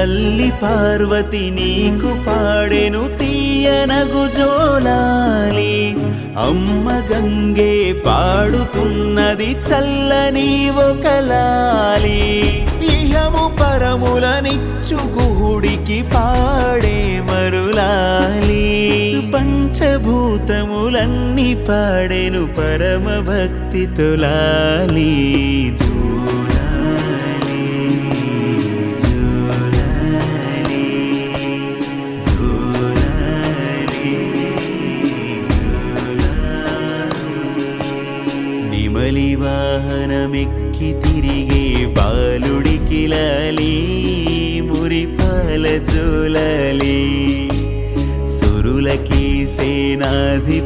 తల్లి పార్వతి నీకు పాడెను తీయనగు జోలాలి, అమ్మ గంగే పాడుతున్నది చల్లని ఒక లాలి. ఇహము పరములనిచ్చు గుహుడికి పాడే మరులాలి, పంచభూతములన్నీ పాడెను పరమ భక్తితో లాలి. నెమలి వాహనమెక్కి తిరిగే బాలుడికి లాలి, మురిపాల జోలాలి. సురులకి సేనాధి